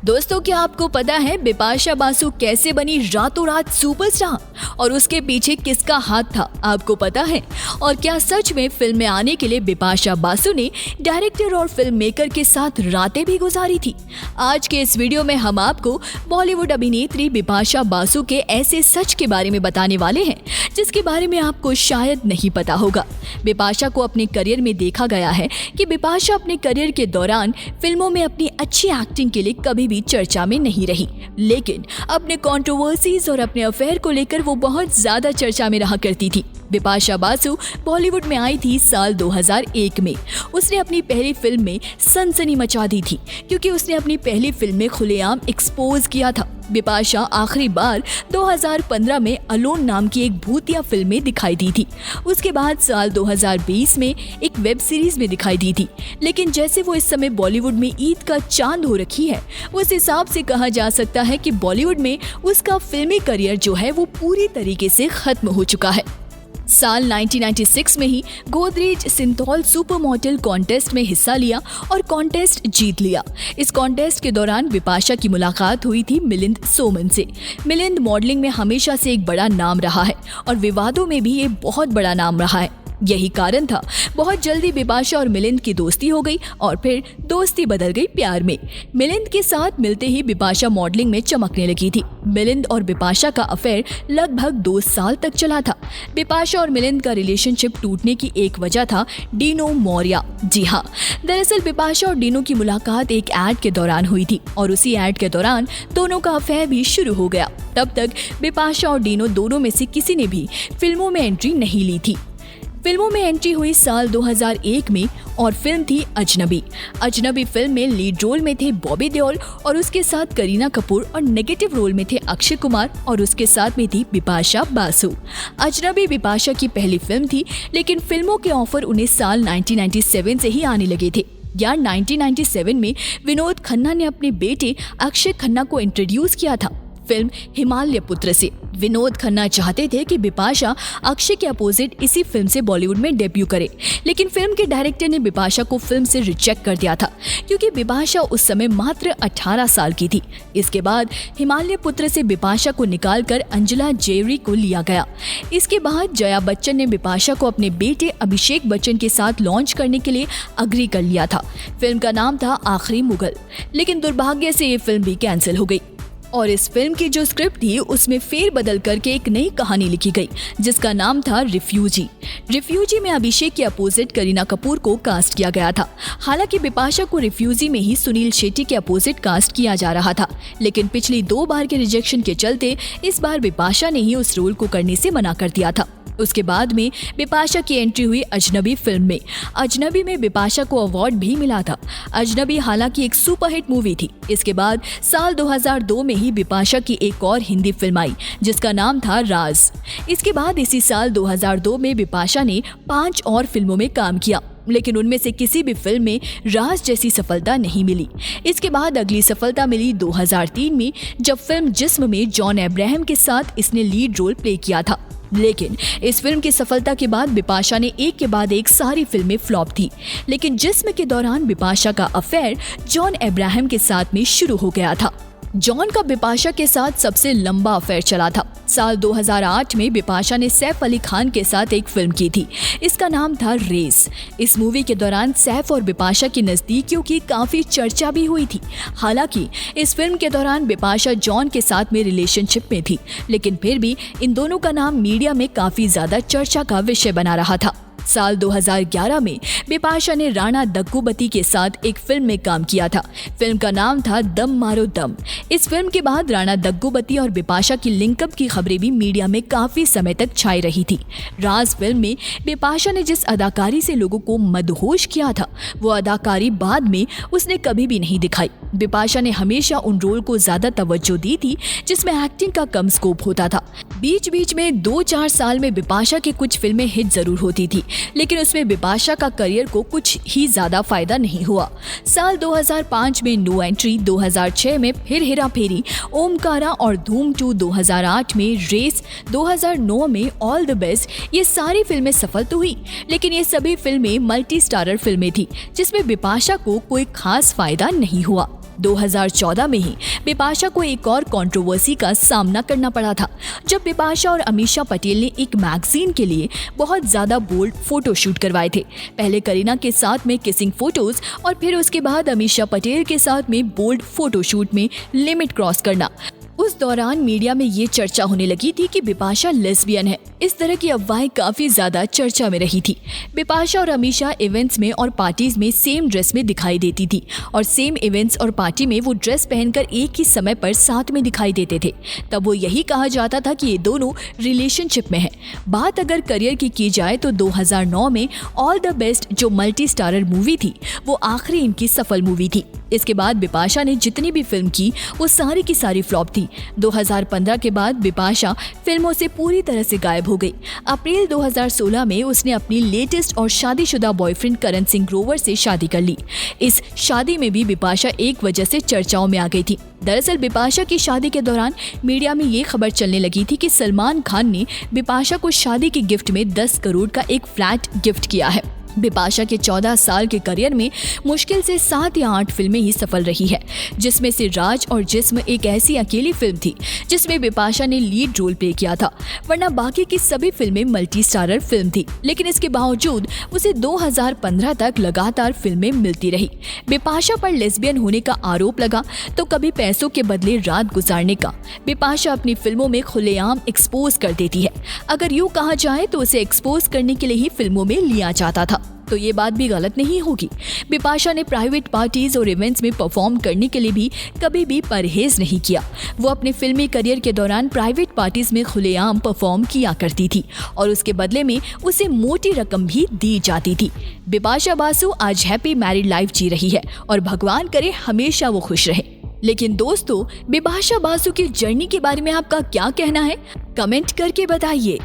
दोस्तों, क्या आपको पता है बिपाशा बासु कैसे बनी रातों रात सुपरस्टार और उसके पीछे किसका हाथ था? आपको पता है? और क्या सच में फिल्म में आने के लिए बिपाशा बासु ने डायरेक्टर और फिल्म मेकर के साथ रातें भी गुजारी थी? आज के इस वीडियो में हम आपको बॉलीवुड अभिनेत्री बिपाशा बासु के ऐसे सच के बारे में बताने वाले हैं जिसके बारे में आपको शायद नहीं पता होगा। बिपाशा को अपने करियर में देखा गया है कि बिपाशा अपने करियर के दौरान फिल्मों में अपनी अच्छी एक्टिंग के लिए कभी भी चर्चा में नहीं रही, लेकिन अपने कंट्रोवर्सीज और अपने अफेयर को लेकर वो बहुत ज्यादा चर्चा में रहा करती थी। बिपाशा बासु बॉलीवुड में आई थी साल 2001 में। उसने अपनी पहली फिल्म में सनसनी मचा दी थी क्योंकि उसने अपनी पहली फिल्म में खुलेआम एक्सपोज किया था। बिपाशा आखिरी बार 2015 में अलोन नाम की एक भूतिया फिल्म में दिखाई दी थी। उसके बाद साल 2020 में एक वेब सीरीज में दिखाई दी थी, लेकिन जैसे वो इस समय बॉलीवुड में ईद का चांद हो रखी है, उस हिसाब से कहा जा सकता है कि बॉलीवुड में उसका फिल्मी करियर जो है वो पूरी तरीके से खत्म हो चुका है। साल 1996 में ही Godrej Cinthol super model contest में हिस्सा लिया और कॉन्टेस्ट जीत लिया। इस कॉन्टेस्ट के दौरान बिपाशा की मुलाकात हुई थी मिलिंद सोमन से। मिलिंद मॉडलिंग में हमेशा से एक बड़ा नाम रहा है और विवादों में भी ये बहुत बड़ा नाम रहा है। यही कारण था बहुत जल्दी बिपाशा और मिलिंद की दोस्ती हो गई और फिर दोस्ती बदल गई प्यार में। मिलिंद के साथ मिलते ही बिपाशा मॉडलिंग में चमकने लगी थी। मिलिंद और बिपाशा का अफेयर लगभग 2 साल तक चला था। बिपाशा और मिलिंद का रिलेशनशिप टूटने की एक वजह था डीनो मौर्या। जी हाँ, दरअसल बिपाशा और डीनो की मुलाकात एक एड के दौरान हुई थी और उसी एड के दौरान दोनों का अफेयर भी शुरू हो गया। तब तक बिपाशा और डीनो दोनों में से किसी ने भी फिल्मों में एंट्री नहीं ली थी। फिल्मों में एंट्री हुई साल 2001 में और फिल्म थी अजनबी। अजनबी फिल्म में लीड रोल में थे बॉबी देओल और उसके साथ करीना कपूर और नेगेटिव रोल में थे अक्षय कुमार और उसके साथ में थी बिपाशा बासु। अजनबी बिपाशा की पहली फिल्म थी, लेकिन फिल्मों के ऑफर उन्हें साल 1997 से ही आने लगे थे। यार 1997 में विनोद खन्ना ने अपने बेटे अक्षय खन्ना को इंट्रोड्यूस किया था फिल्म हिमालय पुत्र से। विनोद खन्ना चाहते थे कि बिपाशा अक्षय के अपोजिट इसी फिल्म से बॉलीवुड में डेब्यू करे, लेकिन फिल्म के डायरेक्टर ने बिपाशा को फिल्म से रिजेक्ट कर दिया था क्योंकि बिपाशा उस समय मात्र 18 साल की थी। इसके बाद हिमालय पुत्र से बिपाशा को निकालकर अंजला जेरी को लिया गया। इसके बाद जया बच्चन ने बिपाशा को अपने बेटे अभिषेक बच्चन के साथ लॉन्च करने के लिए अग्री कर लिया था। फिल्म का नाम था आखिरी मुगल, लेकिन दुर्भाग्य से ये फिल्म भी कैंसिल हो गई और इस फिल्म की जो स्क्रिप्ट थी उसमें फेर बदल करके एक नई कहानी लिखी गई जिसका नाम था रिफ्यूजी। रिफ्यूजी में अभिषेक के अपोजिट करीना कपूर को कास्ट किया गया था। हालांकि बिपाशा को रिफ्यूजी में ही सुनील शेट्टी के अपोजिट कास्ट किया जा रहा था, लेकिन पिछली 2 बार के रिजेक्शन के चलते इस बार बिपाशा ने ही उस रोल को करने से मना कर दिया था। उसके बाद में बिपाशा की एंट्री हुई अजनबी फिल्म में। अजनबी में बिपाशा को अवार्ड भी मिला था। अजनबी हालांकि एक सुपरहिट मूवी थी। इसके बाद साल 2002 में ही बिपाशा की एक और हिंदी फिल्म आई जिसका नाम था राज। इसके बाद इसी साल 2002 में बिपाशा ने 5 और फिल्मों में काम किया, लेकिन उनमें से किसी भी फिल्म में राज जैसी सफलता नहीं मिली। इसके बाद अगली सफलता मिली 2003 में, जब फिल्म जिस्म में जॉन अब्राहम के साथ इसने लीड रोल प्ले किया था। लेकिन इस फिल्म की सफलता के बाद बिपाशा ने एक के बाद एक सारी फिल्में फ्लॉप थी, लेकिन जिस्म के दौरान बिपाशा का अफेयर जॉन अब्राहम के साथ में शुरू हो गया था। जॉन का बिपाशा के साथ सबसे लंबा अफेयर चला था। साल 2008 में बिपाशा ने सैफ अली खान के साथ एक फिल्म की थी। इसका नाम था रेस। इस मूवी के दौरान सैफ और बिपाशा की नजदीकियों की काफी चर्चा भी हुई थी। हालांकि इस फिल्म के दौरान बिपाशा जॉन के साथ में रिलेशनशिप में थी, लेकिन फिर भी इन दोनों का नाम मीडिया में काफी ज्यादा चर्चा का विषय बना रहा था। साल 2011 में बिपाशा ने राणा दग्गुबती के साथ एक फिल्म में काम किया था। फिल्म का नाम था दम मारो दम। इस फिल्म के बाद राणा दग्गुबती और बिपाशा की लिंकअप की खबरें भी मीडिया में काफी समय तक छाई रही थी। राज फिल्म में बिपाशा ने जिस अदाकारी से लोगों को मदहोश किया था, वो अदाकारी बाद में उसने कभी भी नहीं दिखाई। बिपाशा ने हमेशा उन रोल को ज्यादा तवज्जो दी थी जिसमें एक्टिंग का कम स्कोप होता था। बीच बीच में 2-4 साल में बिपाशा की कुछ फिल्में हिट जरूर होती थी, लेकिन उसमें बिपाशा का करियर को कुछ ही ज्यादा फायदा नहीं हुआ। साल 2005 में नो एंट्री, 2006 में फिर हेरा फेरी, ओमकारा और धूम 2, 2008 में रेस, 2009 में ऑल द बेस्ट, ये सारी फिल्में सफल तो हुई, लेकिन ये सभी फिल्में मल्टी स्टारर फिल्में थी जिसमें बिपाशा को कोई खास फायदा नहीं हुआ। 2014 में ही बिपाशा को एक और कंट्रोवर्सी का सामना करना पड़ा था, जब बिपाशा और अमीषा पटेल ने एक मैगजीन के लिए बहुत ज्यादा बोल्ड फोटो शूट करवाए थे। पहले करीना के साथ में किसिंग फोटोज और फिर उसके बाद अमीषा पटेल के साथ में बोल्ड फोटो शूट में लिमिट क्रॉस करना। उस दौरान मीडिया में ये चर्चा होने लगी थी कि बिपाशा लेस्बियन है। इस तरह की अफवाहें काफी ज्यादा चर्चा में रही थी। बिपाशा और अमीषा इवेंट्स में और पार्टीज में सेम ड्रेस में दिखाई देती थी और सेम इवेंट्स और पार्टी में वो ड्रेस पहनकर एक ही समय पर साथ में दिखाई देते थे। तब वो यही कहा जाता था कि ये दोनों रिलेशनशिप में है। बात अगर करियर की जाए तो 2009 में ऑल द बेस्ट जो मल्टी स्टारर मूवी थी वो आखिरी इनकी सफल मूवी थी। इसके बाद बिपाशा ने जितनी भी फिल्म की वो सारी की सारी फ्लॉप थी। 2015 के बाद बिपाशा फिल्मों से पूरी तरह से गायब हो गई। अप्रैल 2016 में उसने अपनी लेटेस्ट और शादीशुदा बॉयफ्रेंड करण सिंह ग्रोवर से शादी कर ली। इस शादी में भी बिपाशा एक वजह से चर्चाओं में आ गई थी। दरअसल बिपाशा की शादी के दौरान मीडिया में ये खबर चलने लगी थी कि सलमान खान ने बिपाशा को शादी के गिफ्ट में 10 करोड़ का एक फ्लैट गिफ्ट किया है। बिपाशा के 14 साल के करियर में मुश्किल से 7 या 8 फिल्में ही सफल रही है, जिसमें से राज और जिस्म एक ऐसी अकेली फिल्म थी जिसमें बिपाशा ने लीड रोल प्ले किया था, वरना बाकी की सभी फिल्में मल्टी स्टारर फिल्म थी। लेकिन इसके बावजूद उसे 2015 तक लगातार फिल्में मिलती रही। बिपाशा पर लेस्बियन होने का आरोप लगा तो कभी पैसों के बदले रात गुजारने का। बिपाशा अपनी फिल्मों में खुलेआम एक्सपोज कर देती है। अगर यूँ कहा जाए तो उसे एक्सपोज करने के लिए ही फिल्मों में लिया जाता था, तो ये बात भी गलत नहीं होगी। बिपाशा ने प्राइवेट पार्टीज और इवेंट्स में परफॉर्म करने के लिए भी कभी भी परहेज नहीं किया। वो अपने फिल्मी करियर के दौरान प्राइवेट पार्टीज में खुलेआम परफॉर्म किया करती थी और उसके बदले में उसे मोटी रकम भी दी जाती थी। बिपाशा बासु आज हैप्पी मैरिड लाइफ जी रही है और भगवान करे हमेशा वो खुश रहे। लेकिन दोस्तों, बिपाशा बासु की जर्नी के बारे में आपका क्या कहना है? कमेंट करके बताइए।